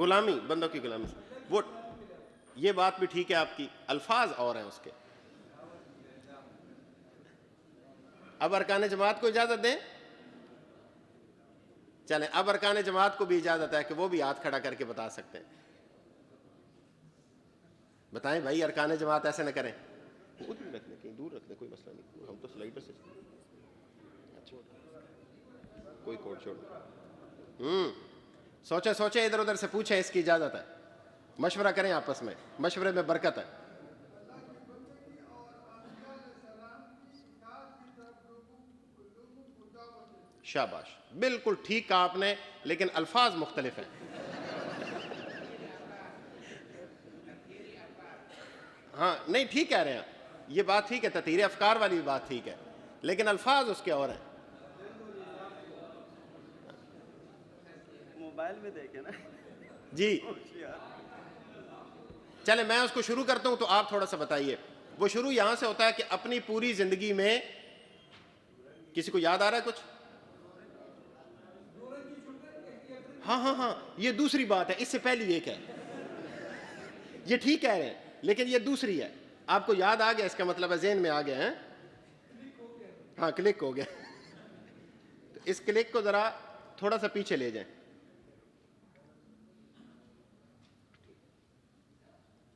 غلامی، بندوں کی غلامی سے وہ، یہ بات بھی ٹھیک ہے آپ کی، الفاظ اور ہیں اس کے. اب ارکان جماعت کو اجازت دیں؟ چلیں اب ارکان جماعت کو بھی اجازت ہے کہ وہ بھی ہاتھ کھڑا کر کے بتا سکتے ہیں. بتائیں بھائی، ارکان جماعت ایسے نہ کریں. ادھر رکھ لیں، کہیں دور رکھ لیں، کوئی مسئلہ نہیں، ہم تو سلائڈر سے کوئی کوٹ چھوڑ. سوچیں ادھر ادھر سے پوچھیں، اس کی اجازت ہے. مشورہ کریں آپس میں، مشورے میں برکت ہے. شاباش، بالکل ٹھیک کہا آپ نے، لیکن الفاظ مختلف ہیں. ہاں نہیں ٹھیک کہہ رہے ہیں، یہ بات ٹھیک ہے، تطہیر افکار والی بات ٹھیک ہے، لیکن الفاظ اس کے اور ہیں. موبائل میں دیکھیں نا جی چلیں میں اس کو شروع کرتا ہوں تو آپ تھوڑا سا بتائیے. وہ شروع یہاں سے ہوتا ہے کہ اپنی پوری زندگی میں، کسی کو یاد آ رہا ہے کچھ؟ ہاں یہ دوسری بات ہے، اس سے پہلی ایک ہے. یہ ٹھیک کہہ رہے ہیں لیکن یہ دوسری ہے. آپ کو یاد آ گیا، اس کا مطلب ہے ذہن میں آ گیا ہے. ہاں کلک ہو گیا. تو اس کلک کو ذرا تھوڑا سا پیچھے لے جائیں.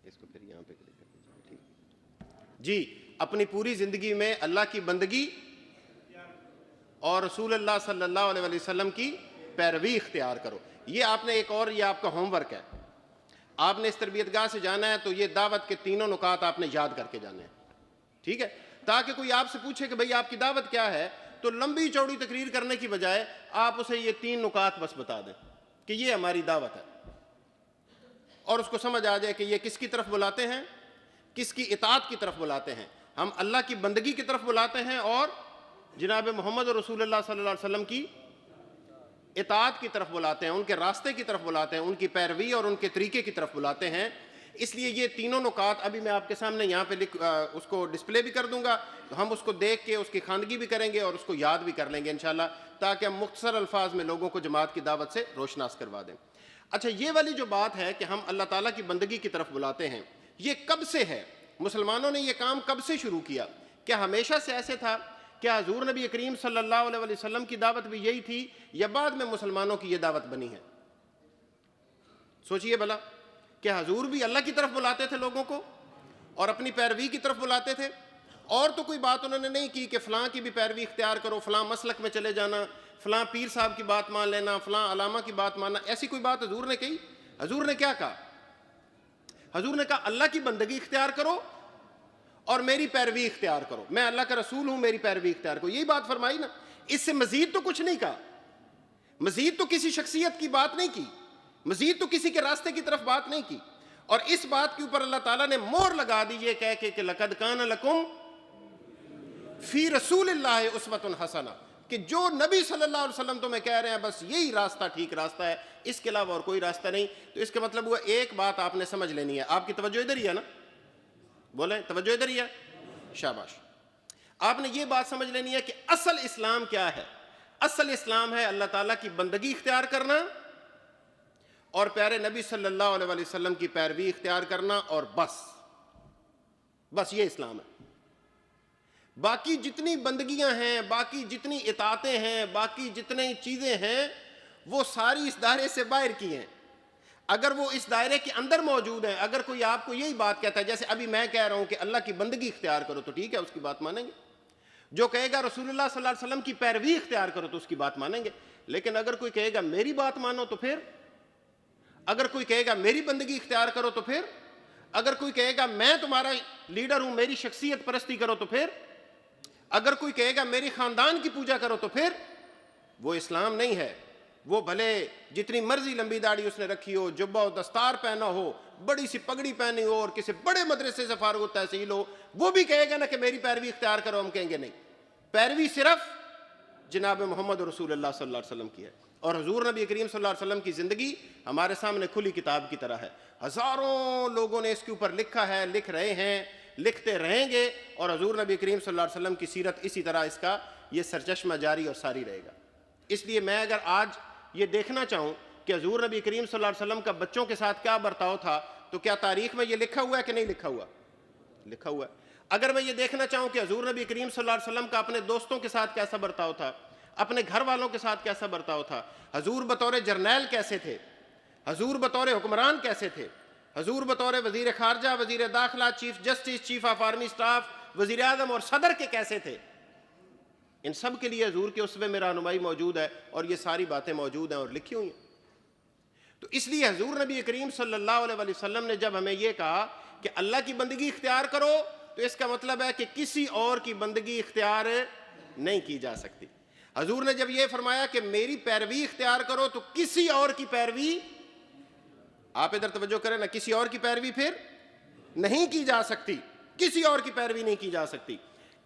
اس کو پھر یہاں پہ کلک کر دیجیے. جی، اپنی پوری زندگی میں اللہ کی بندگی اور رسول اللہ صلی اللہ علیہ وسلم کی پیروی اختیار کرو. یہ آپ نے ایک اور، یہ آپ کا ہوم ورک ہے. آپ نے اس تربیت گاہ سے جانا ہے تو یہ دعوت کے تینوں نکات آپ نے یاد کر کے جانے ہیں، ٹھیک ہے؟ تاکہ کوئی آپ سے پوچھے کہ بھئی آپ کی دعوت کیا ہے، تو لمبی چوڑی تقریر کرنے کی بجائے آپ اسے یہ 3 نکات بس بتا دیں کہ یہ ہماری دعوت ہے، اور اس کو سمجھ آ جائے کہ یہ کس کی طرف بلاتے ہیں، کس کی اطاعت کی طرف بلاتے ہیں. ہم اللہ کی بندگی کی طرف بلاتے ہیں اور جناب محمد رسول اللہ صلی اللہ علیہ وسلم کی اطاعت کی طرف بلاتے ہیں، ان کے راستے کی طرف بلاتے ہیں، ان کی پیروی اور ان کے طریقے کی طرف بلاتے ہیں. اس لیے یہ تینوں نکات ابھی میں آپ کے سامنے یہاں پہ اس کو ڈسپلے بھی کر دوں گا، تو ہم اس کو دیکھ کے اس کی خواندگی بھی کریں گے اور اس کو یاد بھی کر لیں گے انشاءاللہ، تاکہ ہم مختصر الفاظ میں لوگوں کو جماعت کی دعوت سے روشناس کروا دیں. اچھا، یہ والی جو بات ہے کہ ہم اللہ تعالیٰ کی بندگی کی طرف بلاتے ہیں، یہ کب سے ہے؟ مسلمانوں نے یہ کام کب سے شروع کیا؟ کیا ہمیشہ سے ایسے تھا؟ کیا حضور نبی کریم صلی اللہ علیہ وسلم کی دعوت بھی یہی تھی، یا بعد میں مسلمانوں کی یہ دعوت بنی ہے؟ سوچئے بھلا، کیا حضور بھی اللہ کی طرف بلاتے تھے لوگوں کو اور اپنی پیروی کی طرف بلاتے تھے؟ اور تو کوئی بات انہوں نے نہیں کی کہ فلاں کی بھی پیروی اختیار کرو، فلاں مسلک میں چلے جانا، فلاں پیر صاحب کی بات مان لینا، فلاں علامہ کی بات ماننا. ایسی کوئی بات حضور نے کہی؟ حضور نے کیا کہا؟ حضور نے کہا اللہ کی بندگی اختیار کرو اور میری پیروی اختیار کرو، میں اللہ کا رسول ہوں، میری پیروی اختیار کرو. یہی بات فرمائی نا، اس سے مزید تو کچھ نہیں کہا. مزید تو کسی شخصیت کی بات نہیں کی، مزید تو کسی کے راستے کی طرف بات نہیں کی. اور اس بات کے اوپر اللہ تعالیٰ نے مہر لگا دی یہ کہہ کے کہ لقد کان لکم فی رسول اللہ اسوۃ حسنہ، کہ جو نبی صلی اللہ علیہ وسلم تمہیں کہہ رہے ہیں بس یہی راستہ ٹھیک راستہ ہے، اس کے علاوہ اور کوئی راستہ نہیں. تو اس کا مطلب ہوا ایک بات آپ نے سمجھ لینی ہے. آپ کی توجہ ادھر ہی ہے نا؟ بولیں توجہ ادھر ہی ہے؟ شاباش. آپ نے یہ بات سمجھ لینی ہے کہ اصل اسلام کیا ہے. اصل اسلام ہے اللہ تعالیٰ کی بندگی اختیار کرنا اور پیارے نبی صلی اللہ علیہ وسلم کی پیروی اختیار کرنا، اور بس یہ اسلام ہے. باقی جتنی بندگیاں ہیں، باقی جتنی اطاعتیں ہیں، باقی جتنی چیزیں ہیں، وہ ساری اس دائرے سے باہر کی ہیں. اگر وہ اس دائرے کے اندر موجود ہیں، اگر کوئی آپ کو یہی بات کہتا ہے، جیسے ابھی میں کہہ رہا ہوں کہ اللہ کی بندگی اختیار کرو، تو ٹھیک ہے، اس کی بات مانیں گے. جو کہے گا رسول اللہ صلی اللہ علیہ وسلم کی پیروی اختیار کرو، تو اس کی بات مانیں گے. لیکن اگر کوئی کہے گا میری بات مانو، تو پھر اگر کوئی کہے گا میری بندگی اختیار کرو، تو پھر اگر کوئی کہے گا میں تمہارا لیڈر ہوں، میری شخصیت پرستی کرو، تو پھر اگر کوئی کہے گا میری خاندان کی پوجا کرو، تو پھر وہ اسلام نہیں ہے. وہ بھلے جتنی مرضی لمبی داڑھی اس نے رکھی ہو، جبہ و دستار پہنا ہو، بڑی سی پگڑی پہنی ہو، اور کسی بڑے مدرسے سے فارغ التحصیل ہو، وہ بھی کہے گا نا کہ میری پیروی اختیار کرو. ہم کہیں گے نہیں، پیروی صرف جناب محمد رسول اللہ صلی اللہ علیہ وسلم کی ہے. اور حضور نبی کریم صلی اللہ علیہ وسلم کی زندگی ہمارے سامنے کھلی کتاب کی طرح ہے. ہزاروں لوگوں نے اس کے اوپر لکھا ہے، لکھ رہے ہیں، لکھتے رہیں گے، اور حضور نبی کریم صلی اللہ علیہ وسلم کی سیرت اسی طرح اس کا یہ سرچشمہ جاری اور ساری رہے گا. اس لیے میں اگر آج یہ دیکھنا چاہوں کہ حضور نبی کریم صلی اللہ علیہ وسلم کا بچوں کے ساتھ کیا برتاؤ تھا، تو کیا تاریخ میں یہ لکھا ہوا ہے کہ نہیں لکھا ہوا؟ لکھا ہوا ہے۔ اگر میں یہ دیکھنا چاہوں کہ حضور نبی کریم صلی اللہ علیہ وسلم کا اپنے دوستوں کے ساتھ کیسا برتاؤ تھا، اپنے گھر والوں کے ساتھ کیسا برتاؤ تھا، حضور بطور جرنیل کیسے تھے، حضور بطور حکمران کیسے تھے، حضور بطور وزیر خارجہ، وزیر داخلہ، chief justice, chief of army staff, وزیر اعظم اور صدر کے کیسے تھے، ان سب کے لیے حضور کے اسوے میں رہنمائی موجود ہے، اور یہ ساری باتیں موجود ہیں اور لکھی ہوئی ہیں۔ تو اس لیے حضور نبی کریم صلی اللہ علیہ وسلم نے جب ہمیں یہ کہا کہ اللہ کی بندگی اختیار کرو، تو اس کا مطلب ہے کہ کسی اور کی بندگی اختیار نہیں کی جا سکتی۔ حضور نے جب یہ فرمایا کہ میری پیروی اختیار کرو، تو کسی اور کی پیروی، آپ ادھر توجہ کریں نا، کسی اور کی پیروی پھر نہیں کی جا سکتی، کسی اور کی پیروی نہیں کی جا سکتی۔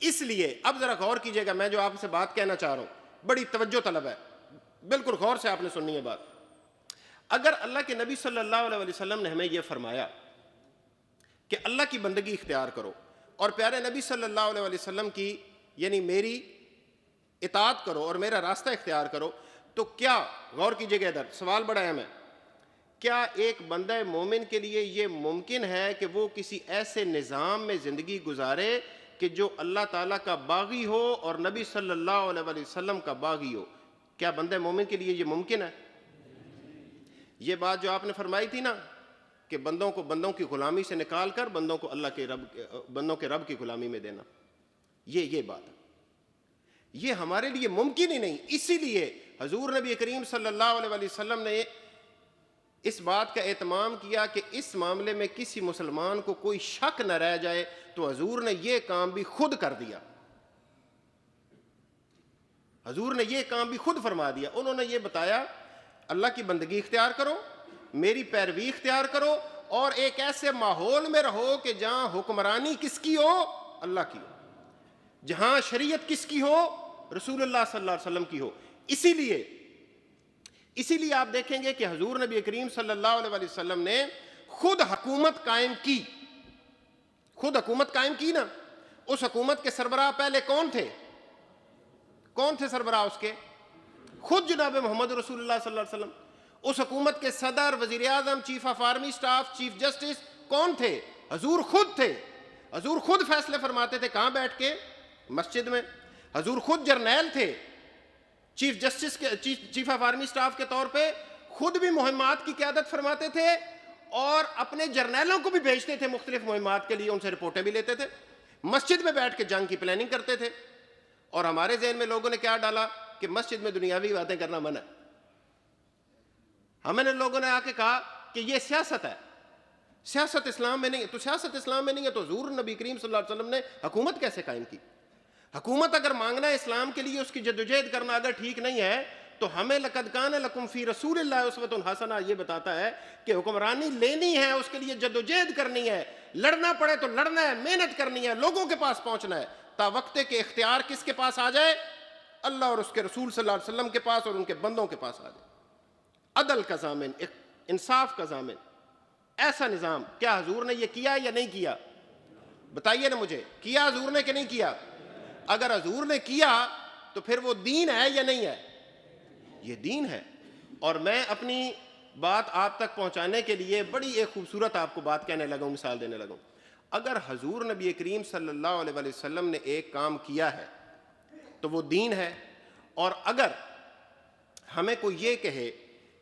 اس لیے اب ذرا غور کیجئے گا، میں جو آپ سے بات کہنا چاہ رہا ہوں بڑی توجہ طلب ہے، بالکل غور سے آپ نے سننی ہے بات۔ اگر اللہ کے نبی صلی اللہ علیہ وسلم نے ہمیں یہ فرمایا کہ اللہ کی بندگی اختیار کرو، اور پیارے نبی صلی اللہ علیہ وسلم کی یعنی میری اطاعت کرو اور میرا راستہ اختیار کرو، تو کیا، غور کیجئے گا ادھر، سوال بڑا اہم ہے، کیا ایک بندہ مومن کے لیے یہ ممکن ہے کہ وہ کسی ایسے نظام میں زندگی گزارے کہ جو اللہ تعالیٰ کا باغی ہو اور نبی صلی اللہ علیہ وسلم کا باغی ہو؟ کیا بندہ مومن کے لیے یہ ممکن ہے؟ یہ بات جو آپ نے فرمائی تھی نا کہ بندوں کو بندوں کی غلامی سے نکال کر بندوں کو بندوں کے رب کی غلامی میں دینا، یہ بات ہے، یہ ہمارے لیے ممکن ہی نہیں۔ اسی لیے حضور نبی کریم صلی اللہ علیہ وسلم نے اس بات کا اہتمام کیا کہ اس معاملے میں کسی مسلمان کو کوئی شک نہ رہ جائے، تو حضور نے یہ کام بھی خود کر دیا، حضور نے یہ کام بھی خود فرما دیا۔ انہوں نے یہ بتایا اللہ کی بندگی اختیار کرو، میری پیروی اختیار کرو، اور ایک ایسے ماحول میں رہو کہ جہاں حکمرانی کس کی ہو؟ اللہ کی ہو، جہاں شریعت کس کی ہو؟ رسول اللہ صلی اللہ علیہ وسلم کی ہو۔ اسی لیے آپ دیکھیں گے کہ حضور نبی کریم صلی اللہ علیہ وسلم نے خود حکومت قائم کی، خود حکومت قائم کی نا۔ اس حکومت کے سربراہ پہلے کون تھے؟ کون تھے سربراہ اس کے؟ خود جناب محمد رسول اللہ صلی اللہ علیہ وسلم۔ اس حکومت کے صدر، وزیر اعظم، chief of army staff, chief justice کون تھے؟ حضور خود تھے۔ حضور خود فیصلے فرماتے تھے، کہاں بیٹھ کے؟ مسجد میں۔ حضور خود جرنیل تھے، چیف جسٹس کے چیف آف آرمی سٹاف کے طور پہ خود بھی مہمات کی قیادت فرماتے تھے، اور اپنے جرنیلوں کو بھی بھیجتے تھے مختلف مہمات کے لیے، ان سے رپورٹیں بھی لیتے تھے، مسجد میں بیٹھ کے جنگ کی پلاننگ کرتے تھے۔ اور ہمارے ذہن میں لوگوں نے کیا ڈالا کہ مسجد میں دنیاوی باتیں کرنا منع ہے۔ ہمیں نے لوگوں نے آ کے کہا کہ یہ سیاست ہے، سیاست اسلام میں نہیں ہے۔ تو سیاست اسلام میں نہیں ہے تو حضور نبی کریم صلی اللہ علیہ وسلم نے حکومت کیسے قائم کی؟ حکومت اگر مانگنا ہے اسلام کے لیے، اس کی جدوجہد کرنا اگر ٹھیک نہیں ہے، تو ہمیں لقد کان لکم فی رسول اللہ اسوۃ حسنہ یہ بتاتا ہے کہ حکمرانی لینی ہے، اس کے لیے جدوجہد کرنی ہے، لڑنا پڑے تو لڑنا ہے، محنت کرنی ہے، لوگوں کے پاس پہنچنا ہے، تا وقت کے اختیار کس کے پاس آ جائے؟ اللہ اور اس کے رسول صلی اللہ علیہ وسلم کے پاس اور ان کے بندوں کے پاس آ جائے۔ عدل کا ضامن، انصاف کا ضامن، ایسا نظام کیا حضور نے یہ کیا یا نہیں کیا؟ بتائیے نا مجھے، کیا حضور نے کہ نہیں کیا؟ اگر حضور نے کیا تو پھر وہ دین ہے یا نہیں ہے؟ یہ دین ہے۔ اور میں اپنی بات آپ تک پہنچانے کے لیے بڑی ایک خوبصورت آپ کو بات کہنے لگا ہوں، مثال دینے لگا ہوں۔ اگر حضور نبی کریم صلی اللہ علیہ وسلم نے ایک کام کیا ہے تو وہ دین ہے، اور اگر ہمیں کوئی یہ کہے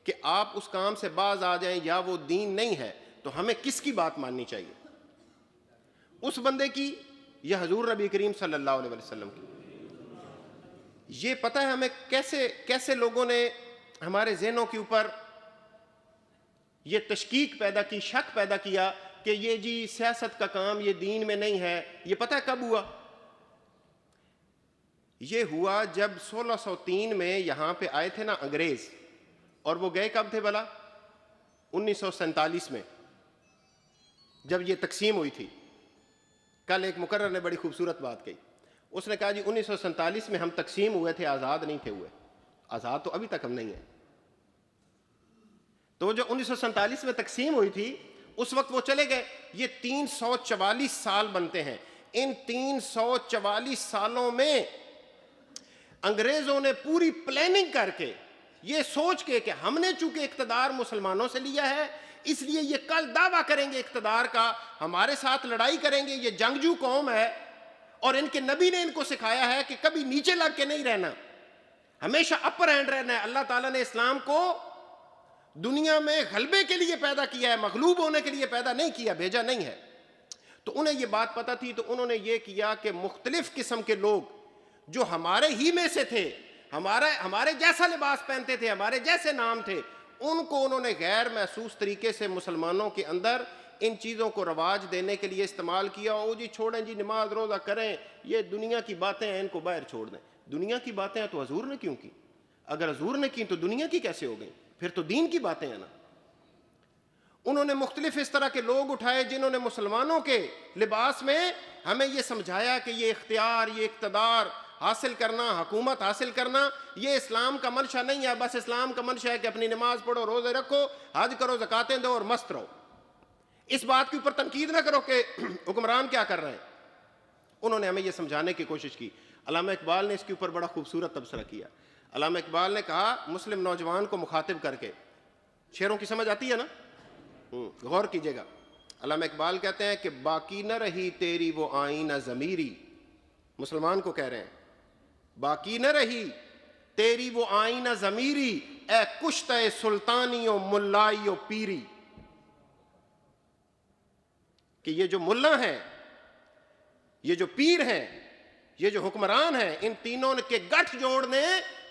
کہ آپ اس کام سے باز آ جائیں یا وہ دین نہیں ہے، تو ہمیں کس کی بات ماننی چاہیے؟ اس بندے کی یا حضور نبی کریم صلی اللہ علیہ وسلم کی؟ یہ پتہ ہے ہمیں کیسے لوگوں نے ہمارے ذہنوں کے اوپر یہ تشکیک پیدا کی، شک پیدا کیا کہ یہ جی سیاست کا کام یہ دین میں نہیں ہے۔ یہ پتہ ہے کب ہوا؟ یہ ہوا جب 1603 میں یہاں پہ آئے تھے نا انگریز، اور وہ گئے کب تھے بھلا؟ 1947 میں، جب یہ تقسیم ہوئی تھی۔ کل ایک مقرر نے بڑی خوبصورت بات کہی، اس نے کہا جی 1947 میں ہم تقسیم ہوئے تھے، آزاد نہیں تھے ہوئے۔ آزاد تو ابھی تک ہم نہیں ہیں۔ تو جو 1947 میں تقسیم ہوئی تھی اس وقت وہ چلے گئے۔ یہ 344 سال بنتے ہیں۔ ان 344 سالوں میں انگریزوں نے پوری پلاننگ کر کے یہ سوچ کے کہ ہم نے چونکہ اقتدار مسلمانوں سے لیا ہے اس لیے یہ کل دعویٰ کریں گے اقتدار کا، ہمارے ساتھ لڑائی کریں گے، یہ جنگجو قوم ہے اور ان کے نبی نے ان کو سکھایا ہے کہ کبھی نیچے لگ کے نہیں رہنا، ہمیشہ اپر ہینڈ رہنا ہے۔ اللہ تعالیٰ نے اسلام کو دنیا میں غلبے کے لیے پیدا کیا ہے، مغلوب ہونے کے لیے پیدا نہیں کیا، بھیجا نہیں ہے۔ تو انہیں یہ بات پتہ تھی، تو انہوں نے یہ کیا کہ مختلف قسم کے لوگ جو ہمارے ہی میں سے تھے، ہمارے جیسا لباس پہنتے تھے، ہمارے جیسے نام تھے، ان کو انہوں نے غیر محسوس طریقے سے مسلمانوں کے اندر ان چیزوں کو رواج دینے کے لیے استعمال کیا۔ او جی چھوڑیں جی، نماز روزہ کریں، یہ دنیا کی باتیں ہیں، ان کو باہر چھوڑ دیں۔ دنیا کی باتیں ہیں تو حضور نے کیوں کی؟ اگر حضور نے کی تو دنیا کی کیسے ہو گئی؟ پھر تو دین کی باتیں ہیں نا۔ انہوں نے مختلف اس طرح کے لوگ اٹھائے جنہوں نے مسلمانوں کے لباس میں ہمیں یہ سمجھایا کہ یہ اختیار، یہ اقتدار حاصل کرنا، حکومت حاصل کرنا، یہ اسلام کا منشا نہیں ہے۔ بس اسلام کا منشا ہے کہ اپنی نماز پڑھو، روزے رکھو، حج کرو، زکاتیں دو اور مست رہو۔ اس بات کے اوپر تنقید نہ کرو کہ حکمران کیا کر رہے ہیں۔ انہوں نے ہمیں یہ سمجھانے کی کوشش کی۔ علامہ اقبال نے اس کے اوپر بڑا خوبصورت تبصرہ کیا۔ علامہ اقبال نے کہا مسلم نوجوان کو مخاطب کر کے، شعروں کی سمجھ آتی ہے نا، غور کیجئے گا۔ علامہ اقبال کہتے ہیں کہ باقی نہ رہی تیری وہ آئینہ ضمیری، مسلمان کو کہہ رہے ہیں باقی نہ رہی تیری وہ آئینہ ضمیری، اے کشتہ سلطانی و ملائی و پیری، کہ یہ جو ملا ہیں، یہ جو پیر ہیں، یہ جو حکمران ہیں، ان تینوں کے گٹھ جوڑ نے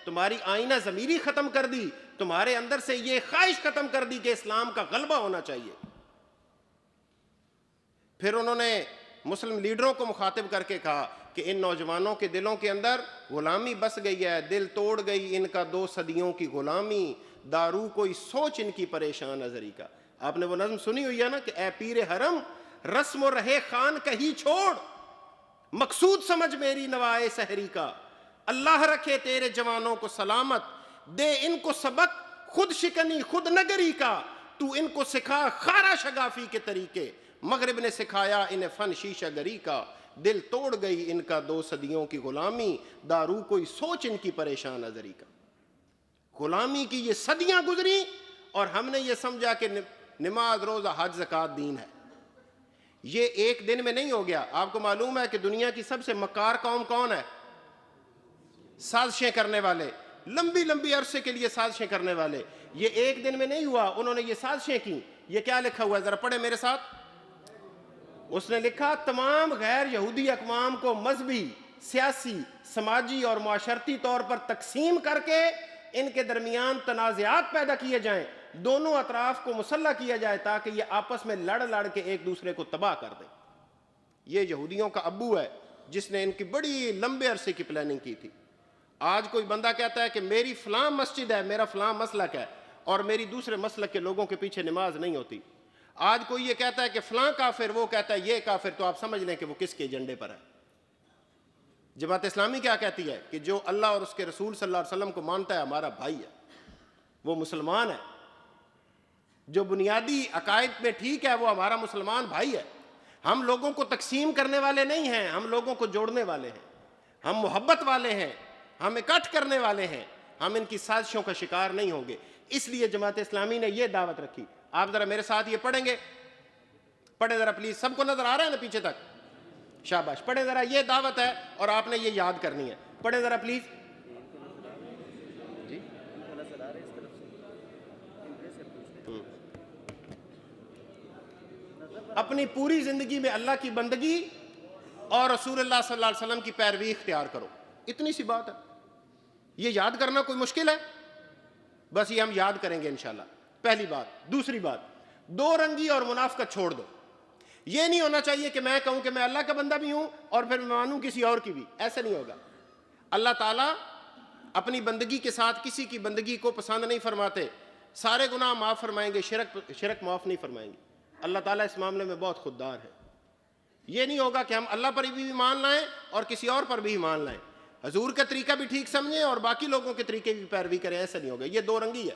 تمہاری آئینہ ضمیری ختم کر دی، تمہارے اندر سے یہ خواہش ختم کر دی کہ اسلام کا غلبہ ہونا چاہیے۔ پھر انہوں نے مسلم لیڈروں کو مخاطب کر کے کہا کہ ان نوجوانوں کے دلوں کے اندر غلامی بس گئی ہے، دل توڑ گئی ان کا 2 صدیوں کی غلامی، دارو کوئی سوچ ان کی پریشان نظری کا۔ آپ نے وہ نظم سنی ہوئی ہے نا کہ اے پیر حرم رسم و رہے خان کہیں چھوڑ، مقصود سمجھ میری نوائے سحری کا، اللہ رکھے تیرے جوانوں کو سلامت، دے ان کو سبق خود شکنی خود نگری کا، تو ان کو سکھا خارا شگافی کے طریقے، مغرب نے سکھایا انہیں فن شیشہ گری کا، دل توڑ گئی ان کا 2 صدیوں کی غلامی، دارو کوئی سوچ ان کی پریشان نظری کا۔ غلامی کی یہ صدیاں گزری اور ہم نے یہ سمجھا کہ نماز روزہ حج زکات دین ہے۔ یہ ایک دن میں نہیں ہو گیا۔ آپ کو معلوم ہے کہ دنیا کی سب سے مکار قوم کون ہے؟ سازشیں کرنے والے، لمبی لمبی عرصے کے لیے سازشیں کرنے والے۔ یہ ایک دن میں نہیں ہوا، انہوں نے یہ سازشیں کی۔ یہ کیا لکھا ہوا ہے ذرا پڑھیں میرے ساتھ۔ اس نے لکھا تمام غیر یہودی اقوام کو مذہبی، سیاسی، سماجی اور معاشرتی طور پر تقسیم کر کے ان کے درمیان تنازعات پیدا کیے جائیں، دونوں اطراف کو مسلح کیا جائے تاکہ یہ آپس میں لڑ لڑ کے ایک دوسرے کو تباہ کر دیں۔ یہ یہودیوں کا ابو ہے جس نے ان کی بڑی لمبے عرصے کی پلاننگ کی تھی۔ آج کوئی بندہ کہتا ہے کہ میری فلاں مسجد ہے، میرا فلاں مسلک ہے، اور میری دوسرے مسلک کے لوگوں کے پیچھے نماز نہیں ہوتی۔ آج کوئی یہ کہتا ہے کہ فلاں کافر، وہ کہتا ہے یہ کافر، تو آپ سمجھ لیں کہ وہ کس کے ایجنڈے پر ہے۔ جماعت اسلامی کیا کہتی ہے کہ جو اللہ اور اس کے رسول صلی اللہ علیہ وسلم کو مانتا ہے ہمارا بھائی ہے، وہ مسلمان ہے، جو بنیادی عقائد میں ٹھیک ہے وہ ہمارا مسلمان بھائی ہے۔ ہم لوگوں کو تقسیم کرنے والے نہیں ہیں، ہم لوگوں کو جوڑنے والے ہیں، ہم محبت والے ہیں، ہم اکٹھ کرنے والے ہیں، ہم ان کی سازشوں کا شکار نہیں ہوں گے۔ اس لیے جماعت اسلامی نے یہ دعوت رکھی۔ آپ ذرا میرے ساتھ یہ پڑھیں گے، پڑھیں ذرا پلیز، سب کو نظر آ رہا ہے نا پیچھے تک؟ شاباش، پڑھیں ذرا، یہ دعوت ہے اور آپ نے یہ یاد کرنی ہے۔ پڑھیں ذرا پلیز جی۔ اپنی پوری زندگی میں اللہ کی بندگی اور رسول اللہ صلی اللہ علیہ وسلم کی پیروی اختیار کرو، اتنی سی بات ہے۔ یہ یاد کرنا کوئی مشکل ہے؟ بس یہ ہم یاد کریں گے انشاءاللہ، پہلی بات۔ دوسری بات، 2 رنگی اور منافقت چھوڑ دو۔ یہ نہیں ہونا چاہیے کہ میں کہوں کہ میں اللہ کا بندہ بھی ہوں اور پھر میں مانوں کسی اور کی بھی، ایسا نہیں ہوگا۔ اللہ تعالیٰ اپنی بندگی کے ساتھ کسی کی بندگی کو پسند نہیں فرماتے۔ سارے گناہ معاف فرمائیں گے، شرک معاف نہیں فرمائیں گے۔ اللہ تعالیٰ اس معاملے میں بہت خوددار ہے۔ یہ نہیں ہوگا کہ ہم اللہ پر بھی ایمان لائیں اور کسی اور پر بھی ایمان لائیں، حضور کا طریقہ بھی ٹھیک سمجھیں اور باقی لوگوں کے طریقے کی پیروی کریں، ایسا نہیں ہوگا۔ یہ 2 رنگی ہے،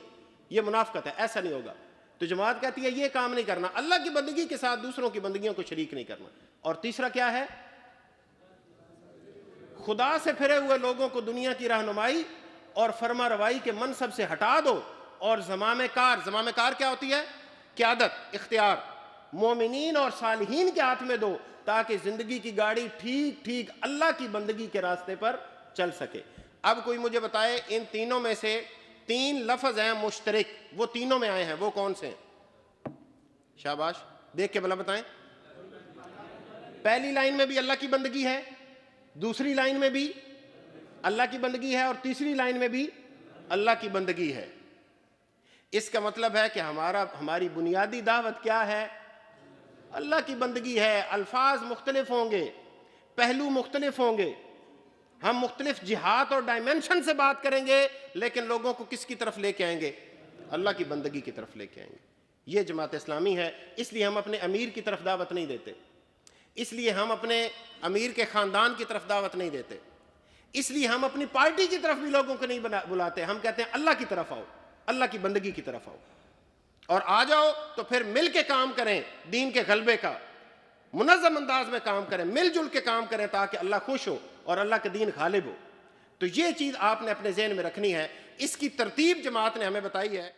یہ منافقت ہے، ایسا نہیں ہوگا۔ تو جماعت کہتی ہے یہ کام نہیں کرنا، اللہ کی بندگی کے ساتھ دوسروں کی بندگیوں کو شریک نہیں کرنا۔ اور تیسرا کیا ہے؟ خدا سے پھرے ہوئے لوگوں کو دنیا کی رہنمائی اور فرما روائی کے منصب سے ہٹا دو، اور زمام کار کیا ہوتی ہے؟ قیادت، اختیار، مومنین اور صالحین کے ہاتھ میں دو، تاکہ زندگی کی گاڑی ٹھیک اللہ کی بندگی کے راستے پر چل سکے۔ اب کوئی مجھے بتائے ان تینوں میں سے 3 لفظ ہیں مشترک، وہ تینوں میں آئے ہیں، وہ کون سے ہیں؟ شاباش، دیکھ کے بھلا بتائیں۔ پہلی لائن میں بھی اللہ کی بندگی ہے، دوسری لائن میں بھی اللہ کی بندگی ہے، اور تیسری لائن میں بھی اللہ کی بندگی ہے۔ اس کا مطلب ہے کہ ہماری بنیادی دعوت کیا ہے؟ اللہ کی بندگی ہے۔ الفاظ مختلف ہوں گے، پہلو مختلف ہوں گے، ہم مختلف جہات اور ڈائمنشن سے بات کریں گے، لیکن لوگوں کو کس کی طرف لے کے آئیں گے؟ اللہ کی بندگی کی طرف لے کے آئیں گے۔ یہ جماعت اسلامی ہے۔ اس لیے ہم اپنے امیر کی طرف دعوت نہیں دیتے، اس لیے ہم اپنے امیر کے خاندان کی طرف دعوت نہیں دیتے، اس لیے ہم اپنی پارٹی کی طرف بھی لوگوں کو نہیں بلاتے۔ ہم کہتے ہیں اللہ کی طرف آؤ، اللہ کی بندگی کی طرف آؤ، اور آ جاؤ تو پھر مل کے کام کریں، دین کے غلبے کا منظم انداز میں کام کریں، مل جل کے کام کریں، تاکہ اللہ خوش ہو اور اللہ کا دین غالب ہو۔ تو یہ چیز آپ نے اپنے ذہن میں رکھنی ہے۔ اس کی ترتیب جماعت نے ہمیں بتائی ہے۔